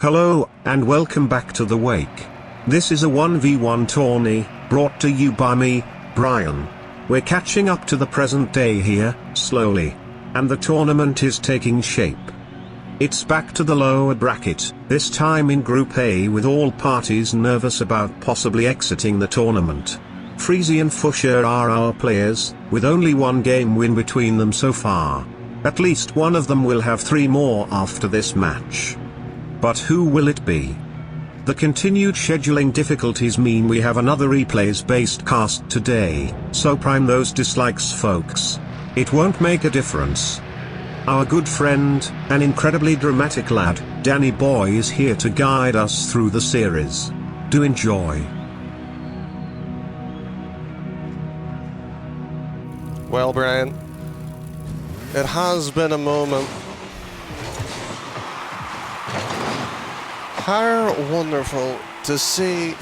Hello, and welcome back to The Wake. This is a 1v1 tourney, brought to you by me, Brian. We're catching up to the present day here, slowly. And the tournament is taking shape. It's back to the lower bracket, this time in Group A, with all parties nervous about possibly exiting the tournament. Freezy and Fusure are our players, with only one game win between them so far. At least one of them will have 3 more after this match. But who will it be? The continued scheduling difficulties mean we have another replays-based cast today, so prime those dislikes, folks. It won't make a difference. Our good friend, an incredibly dramatic lad, Danny Boy, is here to guide us through the series. Do enjoy. Well, Brian, it has been a moment. How wonderful to see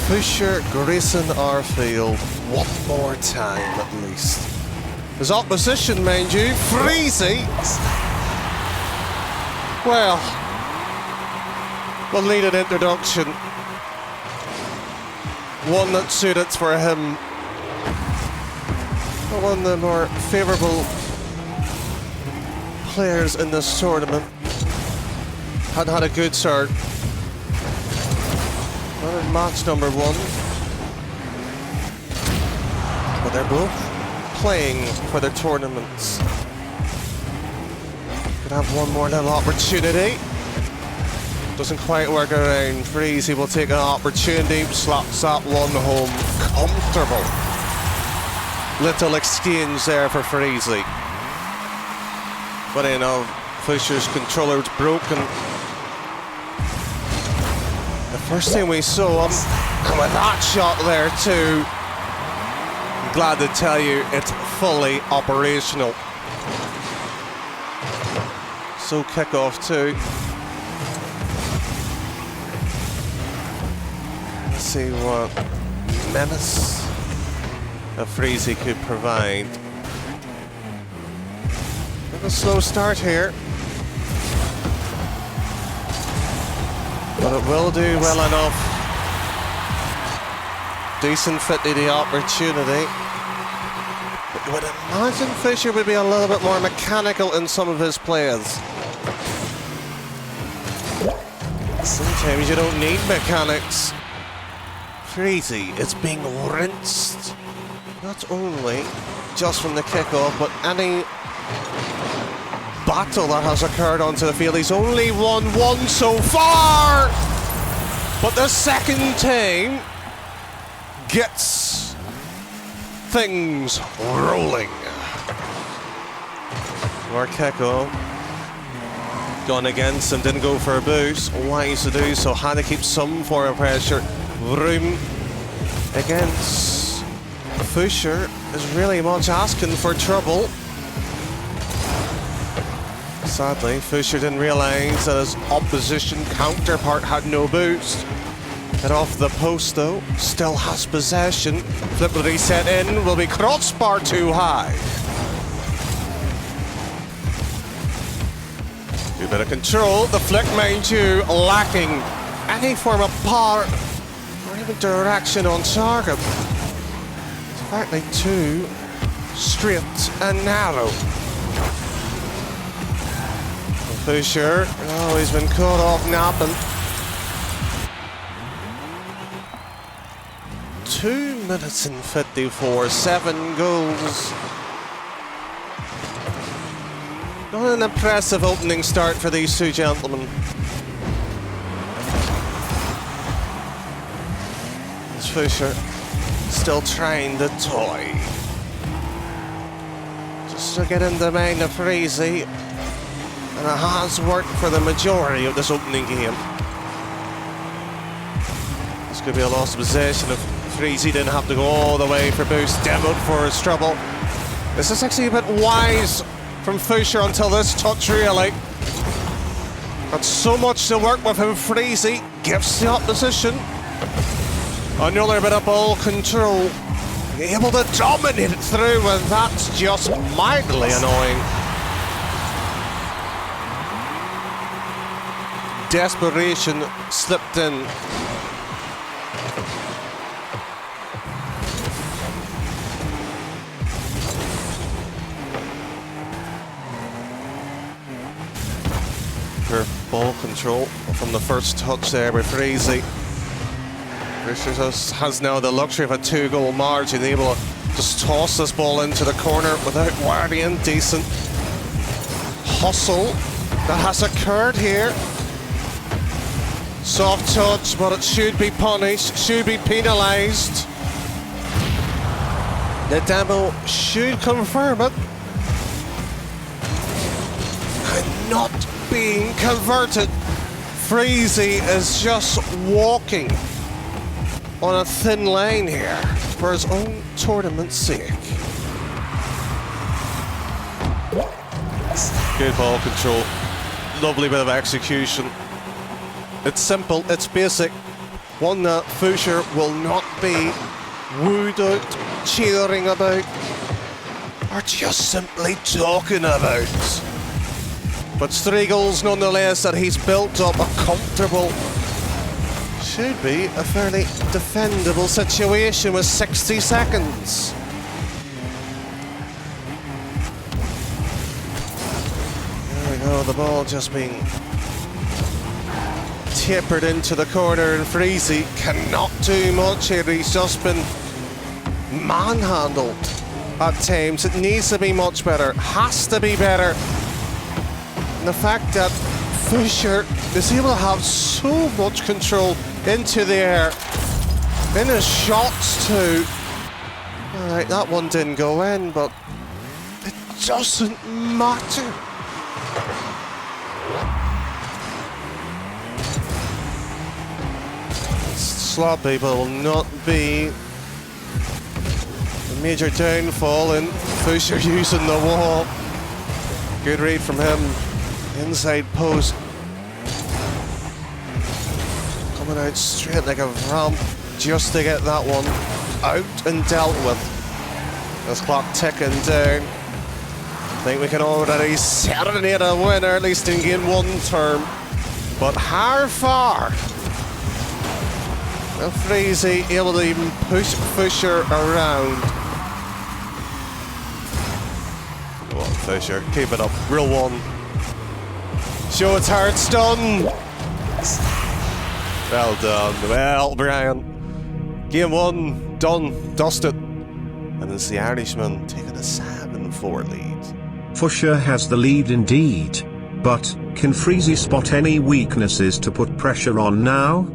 Fusure gracing our field one more time at least. His opposition, mind you, Freezy. Well, we'll need an introduction. One that suited for him. One of the more favourable players in this tournament. Hadn't had a good start. Not in match number 1. But they're both playing for their tournaments. Could have one more little opportunity. Doesn't quite work around. Freezy will take an opportunity, slaps that one home. Comfortable. Little exchange there for Freezy. But you know, Fusure's controller was broken. The first thing we saw him, and with that shot there too, I'm glad to tell you it's fully operational. So kickoff too. Let's see what menace a Freezy could provide. Bit of a slow start here, but it will do well enough. Decent fit to the opportunity. But you would imagine Fusure would be a little bit more mechanical in some of his plays. Sometimes you don't need mechanics. Freezy is being rinsed. Not only just from the kickoff, but any battle that has occurred onto the field. He's only won 1 so far, but the second team gets things rolling. More kickoff. Gone against him, didn't go for a boost. Wise to do so, had to keep some form of pressure. Room against Fusure is really much asking for trouble. Sadly, Fusure didn't realise that his opposition counterpart had no boost. Get off the post though, still has possession. Flip will reset in, will be crossbar too high. A bit of control, the flick, mind you, lacking any form of power or even direction on target. In fact, they too straight and narrow. Fusure, oh, he's been caught off napping. 2 minutes and 54, 7 goals. Not an impressive opening start for these two gentlemen. It's Fusure still trying the toy. Just to get in the mind of Freezy. And it has worked for the majority of this opening game. This could be a lost possession if Freezy didn't have to go all the way for boost. Demoed for his trouble. This is actually a bit wise from Fusure until this touch, really. Got so much to work with him. Freezy gives the opposition another bit of ball control. Able to dominate it through, and that's just mildly annoying. desperation slipped in. Ball control from the first touch there by Freezy. Fusure has now the luxury of a 2-goal margin, able to just toss this ball into the corner without worrying. Decent hustle that has occurred here. Soft touch, but it should be punished, should be penalised. The demo should confirm it. And not being converted. Freezy is just walking on a thin line here for his own tournament's sake. Good ball control, lovely bit of execution. It's simple, it's basic. One that Fusure will not be wooed out, cheering about, or just simply talking about. But it's 3 goals nonetheless that he's built up a comfortable, should be a fairly defendable situation with 60 seconds. There we go, the ball just being tapered into the corner, and Freezy cannot do much here. He's just been manhandled at times. It needs to be much better, has to be better. And the fact that Fusure is able to have so much control into the air, in his shots too. Alright, that one didn't go in, but it doesn't matter. Sloppy, but will not be a major downfall in Fusure using the wall. Good read from him. Inside post. Coming out straight like a ramp just to get that one out and dealt with. This clock ticking down. I think we can already serenade a winner, at least in game 1 term. But how far? Well, Freezy able to even push Fusure around. Go on, Fusure, keep it up. Real one. Show it's hard done. Well done. Well, Brian. Game 1 done, dusted. And it's the Irishman taking a 7-4 lead. Fusure has the lead indeed. But, can Freezy spot any weaknesses to put pressure on now?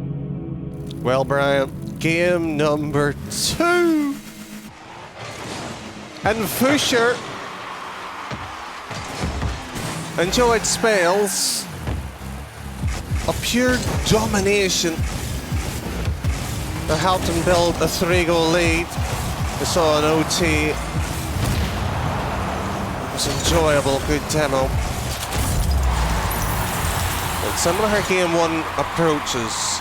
Well, Brian, game number 2. And Fusure enjoyed spells of pure domination that helped him build a 3-goal lead. We saw an OT. It was enjoyable, good demo. But similar to game 1 approaches,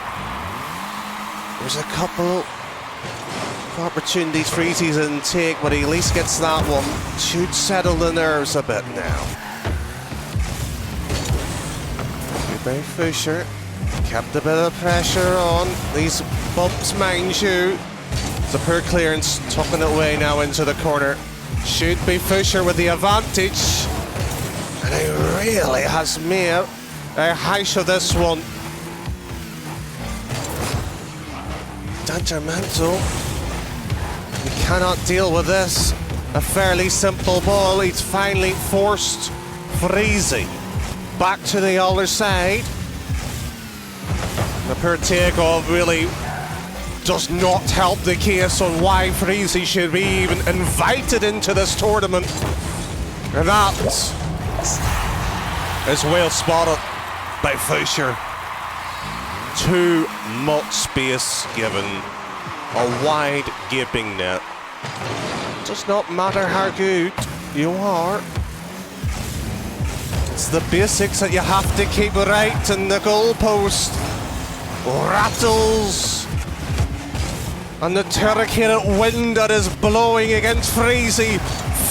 there's a couple of opportunities Freezy's in take, but he at least gets that one. Should settle the nerves a bit now. By Fusure, kept a bit of pressure on these bumps, mind you. It's a poor clearance, tucking it away now into the corner. Should be Fusure with the advantage, and he really has made a hash of this one. Detrimental. We cannot deal with this. A fairly simple ball. He's finally forced Freezy back to the other side. The poor takeoff really does not help the case on why Freezy should be even invited into this tournament. And that is well spotted by Fusure. Too much space given. A wide gaping net. Does not matter how good you are. It's the basics that you have to keep right, and the goalpost rattles. And the turricated wind that is blowing against Freezy.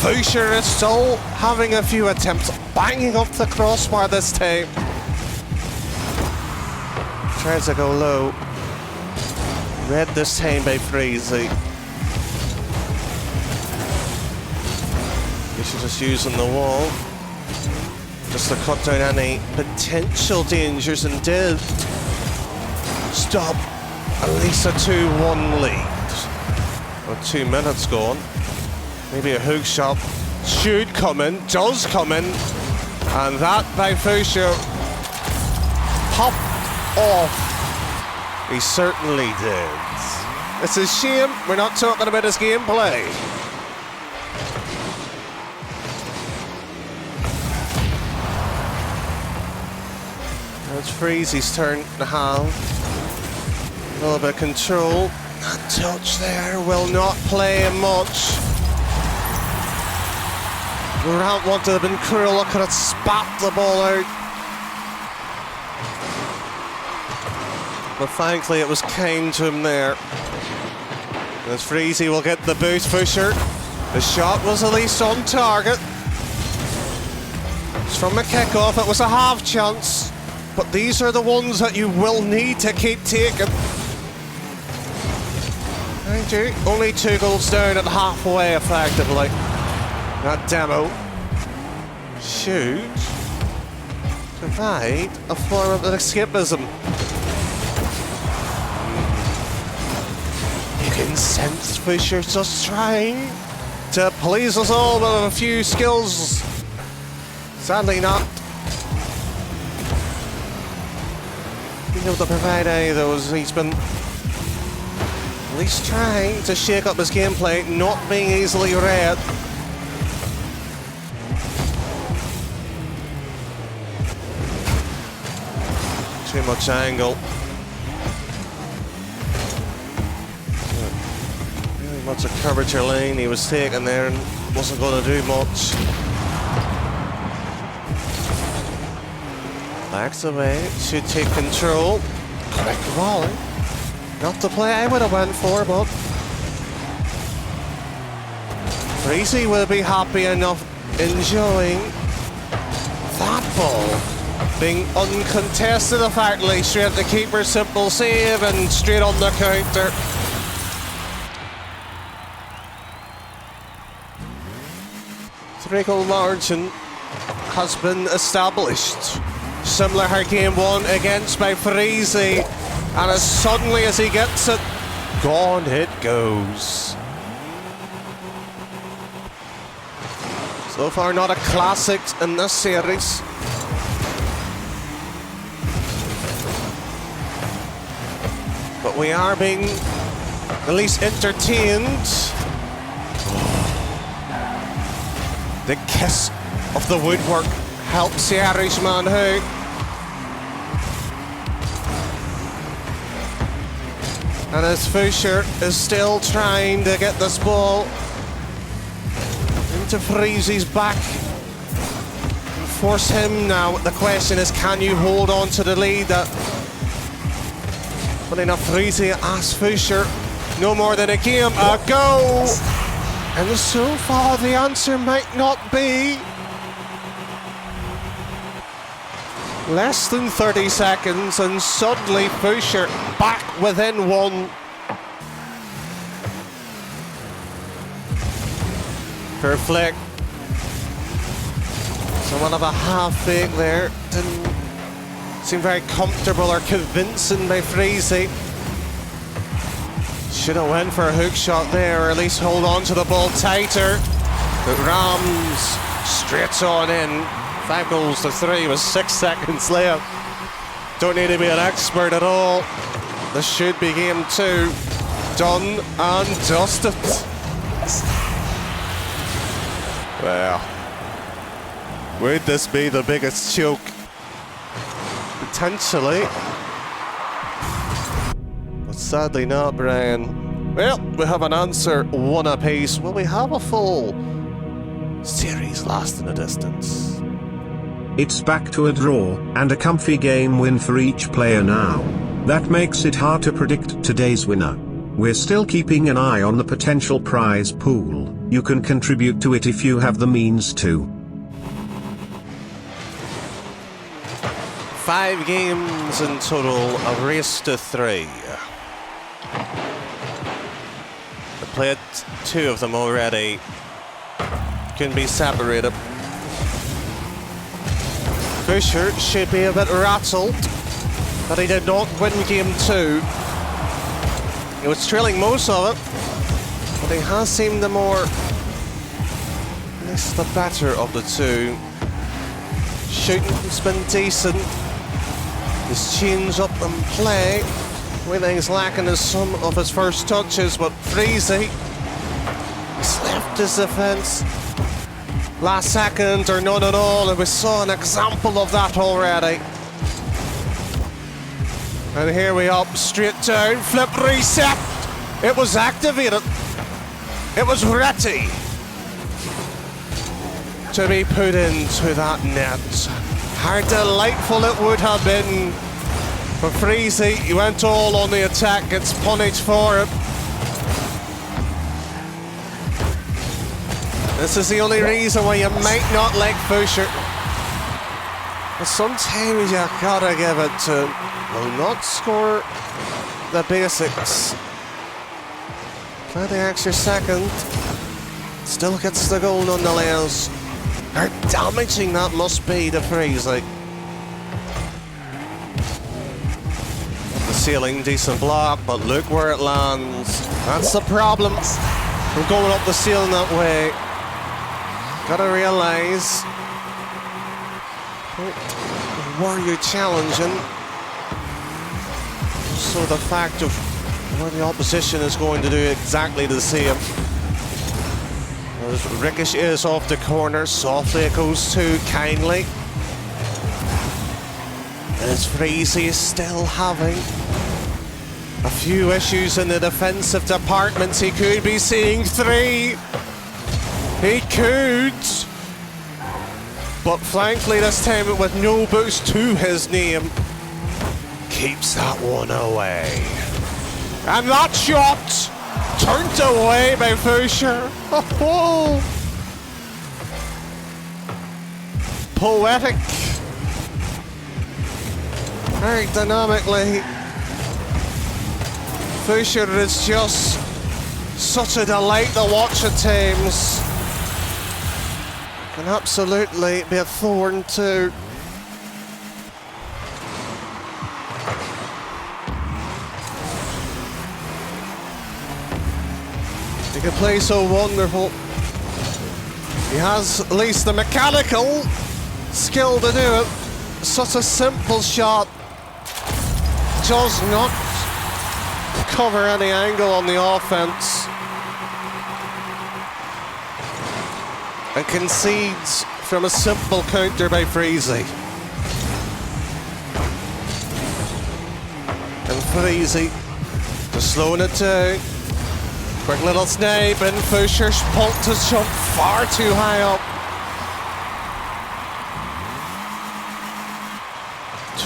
Fusure is still having a few attempts, banging up the crossbar this time. Tries to go low. Read this time by Freezy. He's just using the wall just to cut down any potential dangers and did stop at least a 2-1 lead. With 2 minutes gone. Maybe a hook shot should come in, does come in, and that by Fusure popped off. He certainly did. It's a shame we're not talking about his gameplay. It's Freezy's turn to have a little bit of control. That touch there will not play much. Durant wanted to have been cruel, look at it, spat the ball out. But thankfully it was kind to him there. As Freezy will get the boost, Fusure. The shot was at least on target. It's from a kickoff, it was a half chance. But these are the ones that you will need to keep taking. Thank you. Only 2 goals down at halfway, effectively. That demo should provide a form of escapism. You can sense Fusure just trying to please us all with a few skills. Sadly not being able to provide any of those. He's been at least trying to shake up his gameplay, not being easily read. Too much angle. Really much a curvature lane he was taking there and wasn't going to do much. Backs away, should take control. Quick volley. Not the play I would have went for, but Freezy will be happy enough enjoying that ball being uncontested, effectively straight at the keeper, simple save and straight on the counter. Three-goal margin has been established. Similar to game 1 against by Freezy, and as suddenly as he gets it, gone it goes. So far not a classic in this series. But we are being at least entertained. The kiss of the woodwork helps the Irishman out. And as Fusure is still trying to get this ball into Freezy's back and force him now. The question is, can you hold on to the lead? But enough, Freezy asks Fusure, no more than a game ago. And so far the answer might not be. Less than 30 seconds and suddenly Fusure back within 1. Per flick. Somewhat of a half fake there. Didn't seem very comfortable or convincing by Freezy. Should have went for a hook shot there, or at least hold on to the ball tighter. But rams straight on in. 5 goals to 3 with 6 seconds left. Don't need to be an expert at all. This should be game 2. Done and dusted. Well, would this be the biggest choke? Potentially. But sadly not, Brian. Well, we have an answer, 1 apiece. Will we have a full series lasting a distance? It's back to a draw, and a comfy game win for each player now. That makes it hard to predict today's winner. We're still keeping an eye on the potential prize pool. You can contribute to it if you have the means to. 5 games in total, a race to 3. They played 2 of them already. Can be separated. Fusure should be a bit rattled that he did not win game 2. He was trailing most of it, but he has seemed the more, at least the better of the 2. Shooting's been decent. His change up and play. One thing he's lacking is some of his first touches, but Freezy, he's left his defence last second or none at all, and we saw an example of that already. And here we up, straight down, flip reset. It was activated. It was ready to be put into that net. How delightful it would have been for Freezy. He went all on the attack, gets punished for it. This is the only reason why you might not like Fusure. But sometimes you gotta give it to, will not score the basics. Play the extra second, still gets the goal nonetheless. How damaging that must be to Freezy. The ceiling, decent block, but look where it lands. That's the problem from going up the ceiling that way. Gotta realise, were you challenging? So the fact of where the opposition is going to do exactly the same. As Ricochet is off the corner, softly it goes to Kindly. As Freezy is still having a few issues in the defensive departments, he could be seeing 3. He could, but thankfully this time with no boost to his name, keeps that one away. And that shot turned away by Fusure. Oh, poetic, very dynamically. Fusure is just such a delight to watch at times. Can absolutely be a thorn too. He can play so wonderful. He has at least the mechanical skill to do it. Such a simple shot. Does not cover any angle on the offense. And concedes from a simple counter by Freezy. And Freezy just slowing it down. Quick little snipe, and Fusure's pulled his jump far too high up.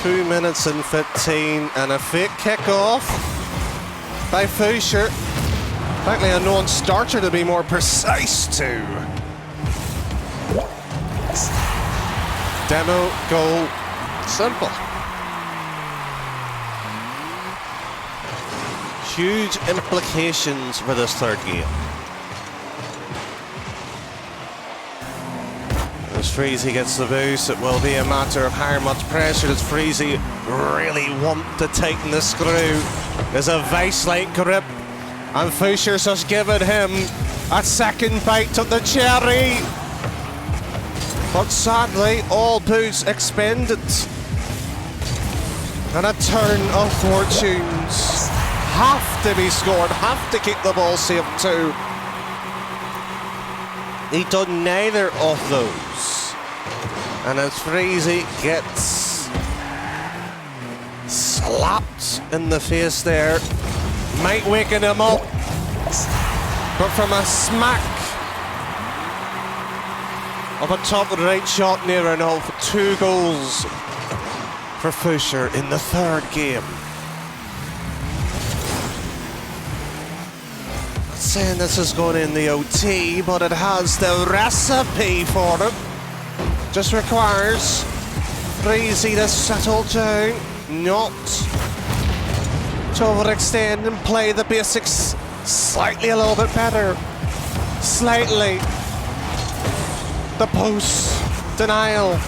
2 minutes and 15, and a fake kickoff by Fusure. Likely a non-starter to be more precise too. Demo goal, simple. Huge implications for this third game. As Freezy gets the boost, it will be a matter of how much pressure does Freezy really want to tighten the screw. There's a vice-like grip, and Fusure's just given him a second bite of the cherry. But sadly, all boots expended. And a turn of fortunes. Have to be scored, have to keep the ball safe too. He done neither of those. And as Freezy gets slapped in the face there, might waken him up. But from a smack of a top right shot near enough, 2 goals for Fusure in the third game. Not saying this is going in the OT, but it has the recipe for it. Just requires Freezy to settle down, not to overextend and play the basics slightly a little bit better. Slightly. The post denial.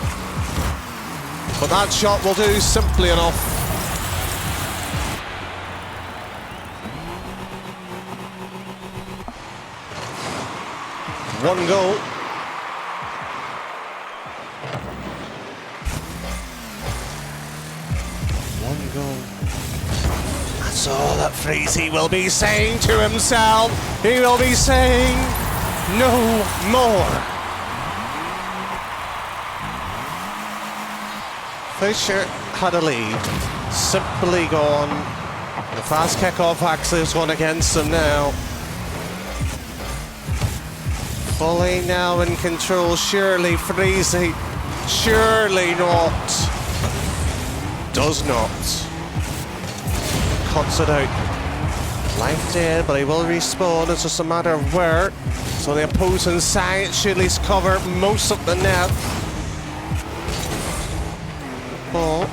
But that shot will do simply enough. One goal. One goal. That's all that Freezy will be saying to himself. He will be saying no more. Fusure had a lead. Simply gone. The fast kick-off actually is one against them now. Fully now in control. Surely Freezy. Surely not. Does not. Cuts it out. Life dead, but he will respawn. It's just a matter of where. So the opposing side should at least cover most of the net. Ball.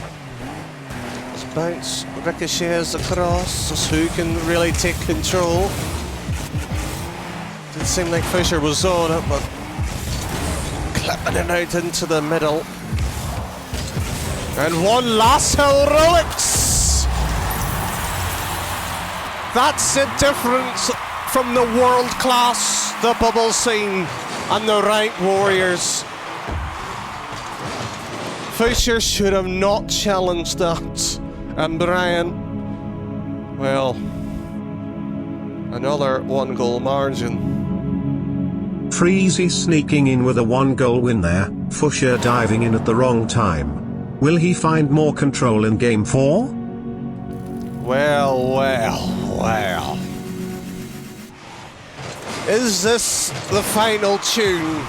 This bounce ricochets across. Just who can really take control. Didn't seem like Fusure was on it, but clipping it out into the middle. And one last heroics! That's the difference from the world class, the bubble scene, and the rank warriors. Fusure should have not challenged that. And Brian, well, another 1 goal margin. Freezy sneaking in with a 1 goal win there, Fusure diving in at the wrong time. Will he find more control in game 4? Well. Is this the final tune?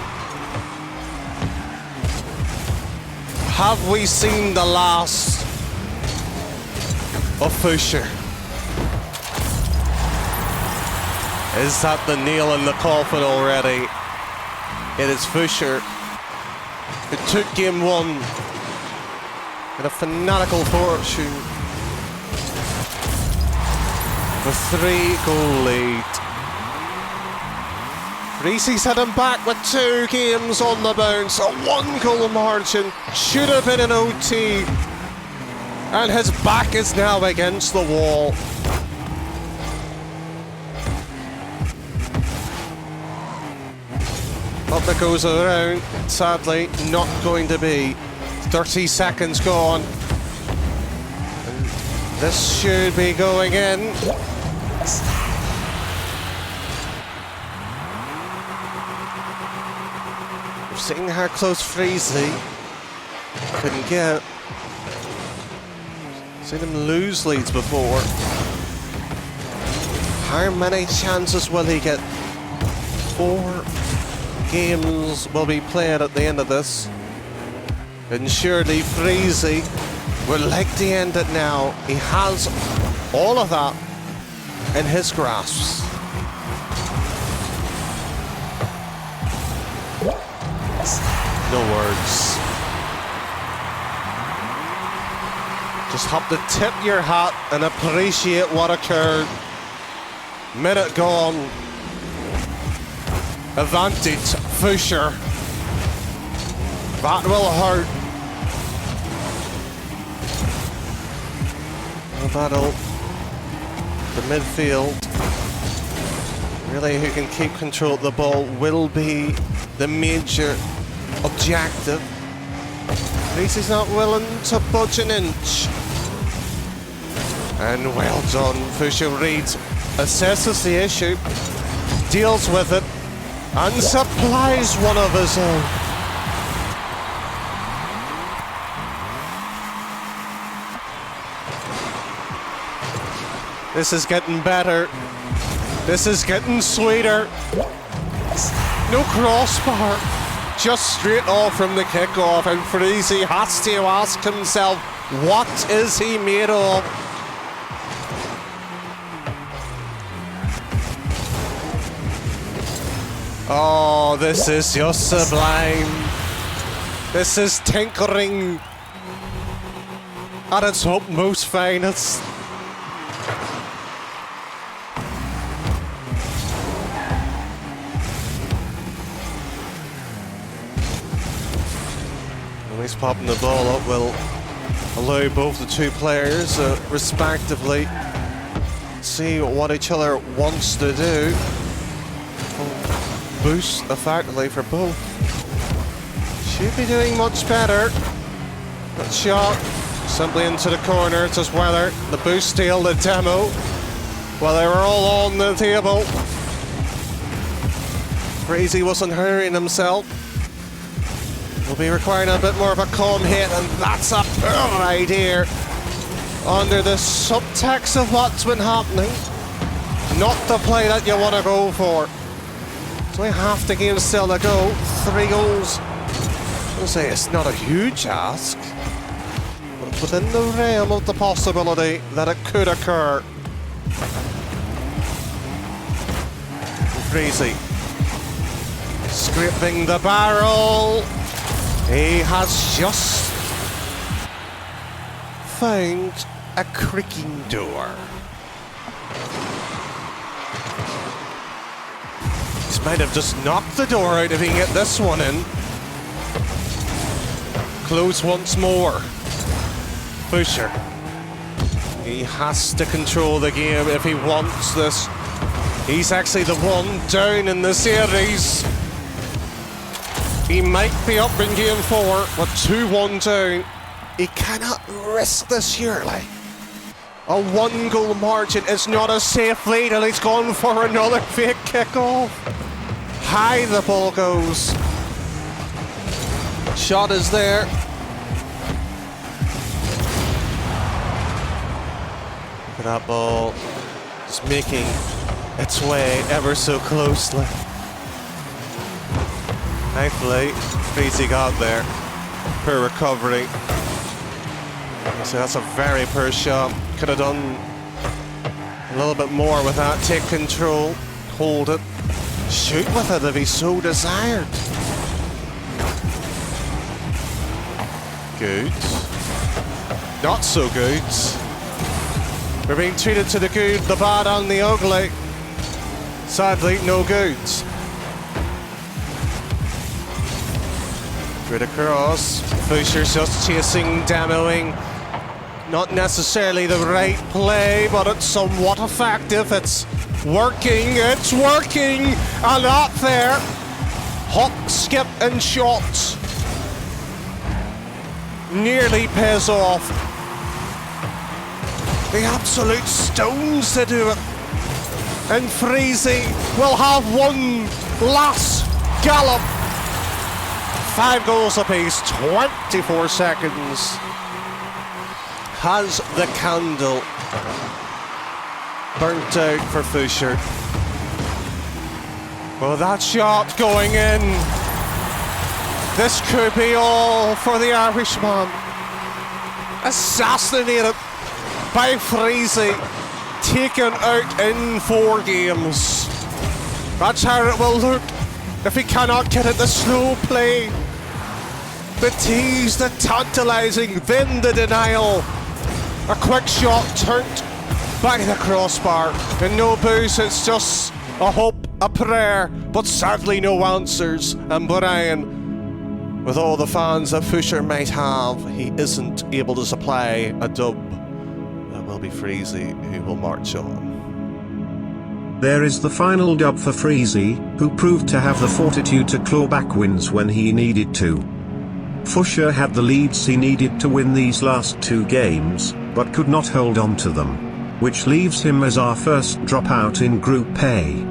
Have we seen the last of Fusure? Is that the nail in the coffin already? It is Fusure who took game 1 with a fanatical fortune. The 3-goal lead. Freezy's had him back with 2 games on the bounce. A 1-goal margin. Should have been an OT. And his back is now against the wall. Up it goes around. Sadly, not going to be. 30 seconds gone. And this should be going in. We've seen how close Freezy couldn't get. Seen him lose leads before. How many chances will he get? 4 games will be played at the end of this. And surely Freezy would like to end it now. He has all of that in his grasp. No words. Just have to tip your hat and appreciate what occurred. Minute gone. Advantage, Fusure. That will hurt. The battle. The midfield. Really, who can keep control of the ball will be the major objective. Freezy's not willing to budge an inch. And well done. Fusure reads, assesses the issue, deals with it, and supplies one of his own. This is getting better. This is getting sweeter. No crossbar. Just straight off from the kickoff, and Freezy has to ask himself, what is he made of? Oh, this is just sublime. This is tinkering at its utmost finest. And he's popping the ball up will allow both the two players, respectively, see what each other wants to do. Boost effectively for both. Should be doing much better. That shot simply into the corner. It's just whether the boost steal the demo. Well, they were all on the table. Freezy wasn't hurrying himself. He'll be requiring a bit more of a calm hit, and that's a poor idea. Under the subtext of what's been happening, not the play that you want to go for. So we have to give still a go. 3 goals. I'll say it's not a huge ask, but it's within the realm of the possibility that it could occur. Freezy scraping the barrel. He has just found a creaking door. He might have just knocked the door out if he can get this one in. Close once more. Fusure. He has to control the game if he wants this. He's actually the one down in the series. He might be up in game 4, but 2-1 down. He cannot risk this, surely. A 1-goal margin is not a safe lead, and he's gone for another fake kickoff. High the ball goes. Shot is there. Look at that ball. Just making its way ever so closely. Thankfully, Freezy got there. Poor recovery. So that's a very poor shot. Could have done a little bit more with that. Take control, hold it, shoot with it if he so desired. Good. Not so good. We're being treated to the good, the bad and the ugly. Sadly, no good. Straight across. Fusure's just chasing, demoing. Not necessarily the right play, but it's somewhat effective. It's working, and up there. Hop, skip, and shot. Nearly pays off. The absolute stones to do it. And Freezy will have one last gallop. 5 goals apiece, 24 seconds. Has the candle burnt out for Fusure? Well, that shot going in. This could be all for the Irishman. Assassinated by Freezy. Taken out in 4 games. That's how it will look if he cannot get it. The slow play, the tease, the tantalising, then the denial. A quick shot turned by the crossbar. And no boost, it's just a hope, a prayer, but sadly no answers. And Brian, with all the fans that Fusure might have, he isn't able to supply a dub. It will be Freezy who will march on. There is the final dub for Freezy, who proved to have the fortitude to claw back wins when he needed to. Fusure had the leads he needed to win these last 2 games, but could not hold on to them, which leaves him as our first dropout in Group A.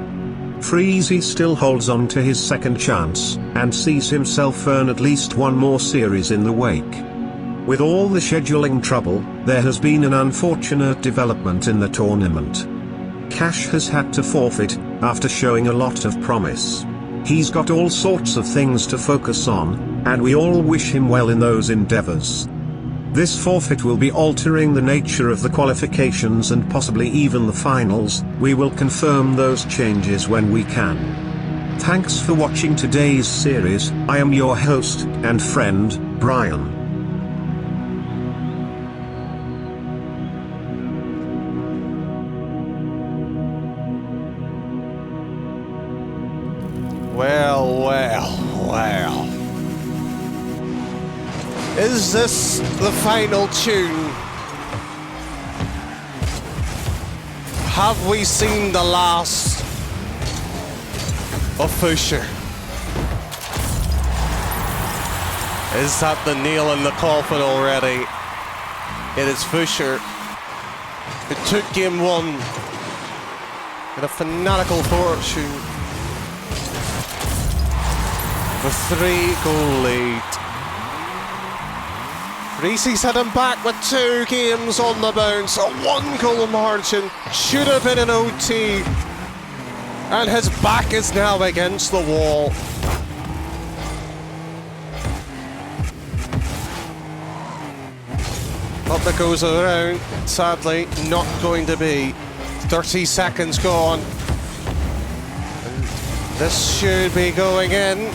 Freezy still holds on to his second chance, and sees himself earn at least 1 more series in the wake. With all the scheduling trouble, there has been an unfortunate development in the tournament. Cash has had to forfeit, after showing a lot of promise. He's got all sorts of things to focus on, and we all wish him well in those endeavors. This forfeit will be altering the nature of the qualifications and possibly even the finals. We will confirm those changes when we can. Thanks for watching today's series. I am your host and friend, Brian. Well, well, well. Is this the final tune? Have we seen the last of Fusure? Is that the nail in the coffin already? It is Fusure. It took game one in a fanatical fortune. A 3-goal lead. Freezy's had him back with 2 games on the bounce. A 1-goal margin. Should have been an OT. And his back is now against the wall. Up it goes around. Sadly, not going to be. 30 seconds gone. And this should be going in.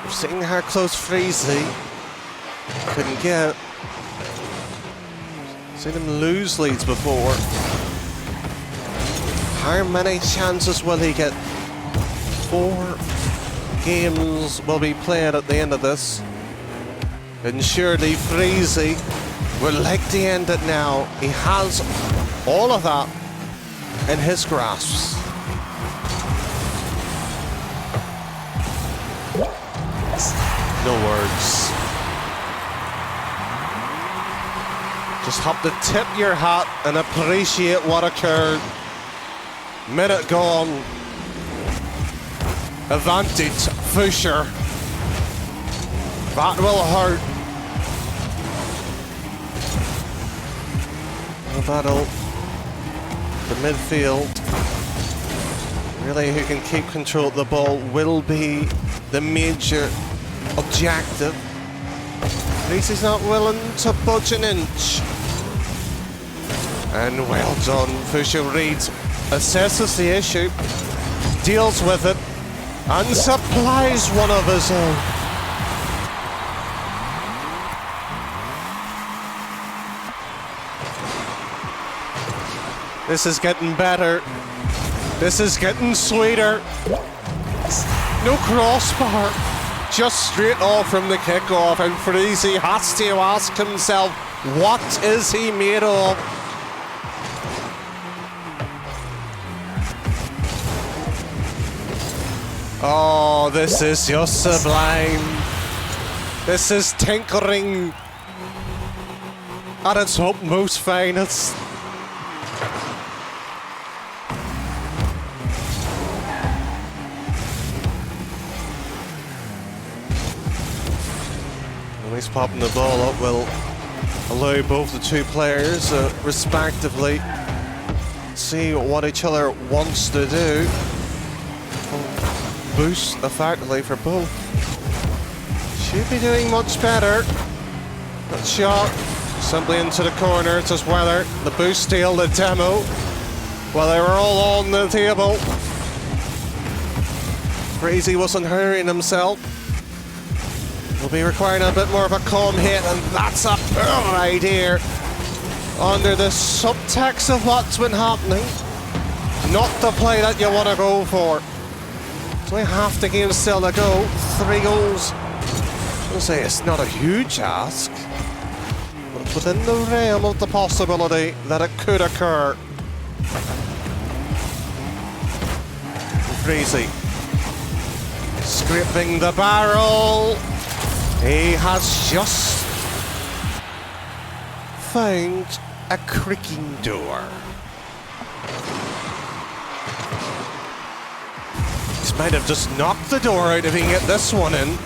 We've seen how close Freezy couldn't get. Seen him lose leads before. How many chances will he get? 4 games will be played at the end of this. And surely Freezy will like to end it now. He has all of that in his grasp. No words. Just have to tip your hat and appreciate what occurred. Minute gone. Advantage, Fusure. That will hurt. The battle. The midfield. Really, who can keep control of the ball will be the major objective. Freezy's not willing to budge an inch. And well done. Fusure reads, assesses the issue, deals with it, and supplies one of his own. This is getting better. This is getting sweeter. No crossbar. Just straight off from the kickoff, and Freezy has to ask himself, what is he made of? Oh, this is just sublime. This is tinkering at its utmost finest. At least popping the ball up will allow both the two players respectively see what each other wants to do. Boost effectively for both. Should be doing much better. That shot simply into the corner. It's just whether the boost steal, the demo. Well, they were all on the table. Freezy wasn't hurrying himself. Will be requiring a bit more of a calm hit, and that's up right here. Under the subtext of what's been happening. Not the play that you want to go for. Only half the game still to go. 3 goals. I would say it's not a huge ask, but it's within the realm of the possibility that it could occur. Freezy scraping the barrel. He has just found a creaking door. Might have just knocked the door out if he can get this one in.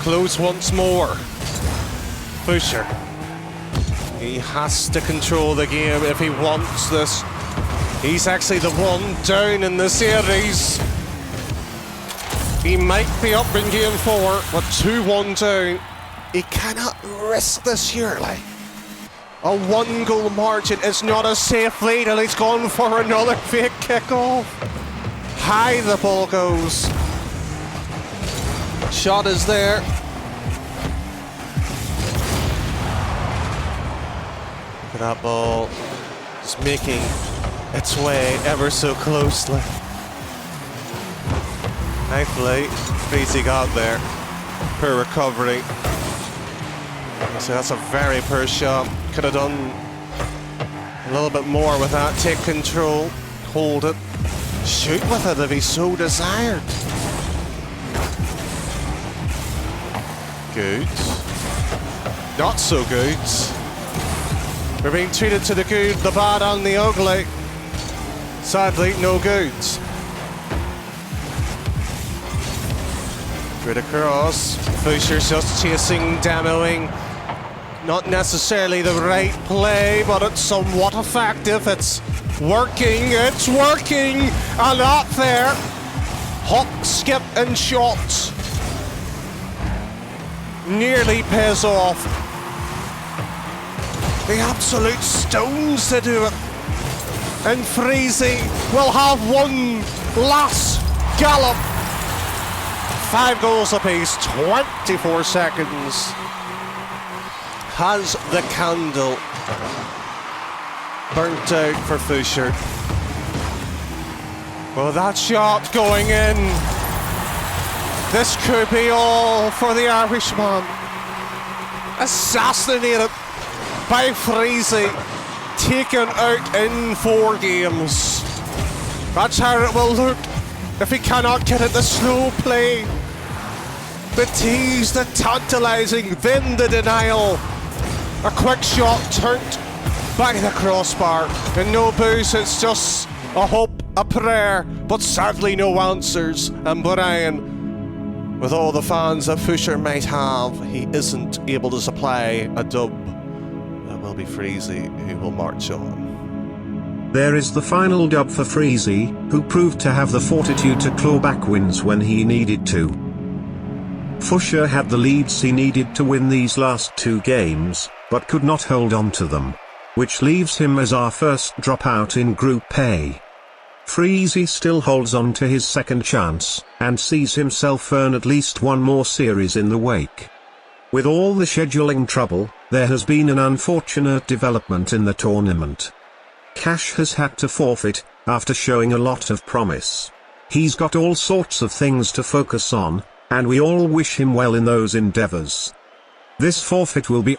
Close once more. Fusure. He has to control the game if he wants this. He's actually the one down in the series. He might be up in game 4, but 2-1 down. He cannot risk this surely. A 1-goal margin is not a safe lead, and he's gone for another fake kickoff. High the ball goes. Shot is there. Could That ball is making its way ever so closely. Thankfully, Freezy got there. Poor recovery. So that's a very poor shot. Could have done a little bit more with that. Take control, hold it, shoot with it if he so desired. Good. Not so good. We're being treated to the good, the bad and the ugly. Sadly, no good. Straight across. Fusure's just chasing, demoing. Not necessarily the right play, but it's somewhat effective. It's working, and up there. Hop, skip, and shot. Nearly pays off. The absolute stones to do it. And Freezy will have one last gallop. 5 goals apiece, 24 seconds. Has the candle burnt out for Fusure? Well, that shot going in. This could be all for the Irishman. Assassinated by Freezy. Taken out in 4 games. That's how it will look if he cannot get it. The slow play, the tease, the tantalising, then the denial. A quick shot turned by the crossbar. And no boost, it's just a hope, a prayer, but sadly no answers. And Brian, with all the fans that Fusure might have, he isn't able to supply a dub. It will be Freezy who will march on. There is the final dub for Freezy, who proved to have the fortitude to claw back wins when he needed to. Fusure had the leads he needed to win these last 2 games, but could not hold on to them, which leaves him as our first dropout in Group A. Freezy still holds on to his second chance, and sees himself earn at least one more series in the wake. With all the scheduling trouble, there has been an unfortunate development in the tournament. Cash has had to forfeit, after showing a lot of promise. He's got all sorts of things to focus on, and we all wish him well in those endeavors. This forfeit will be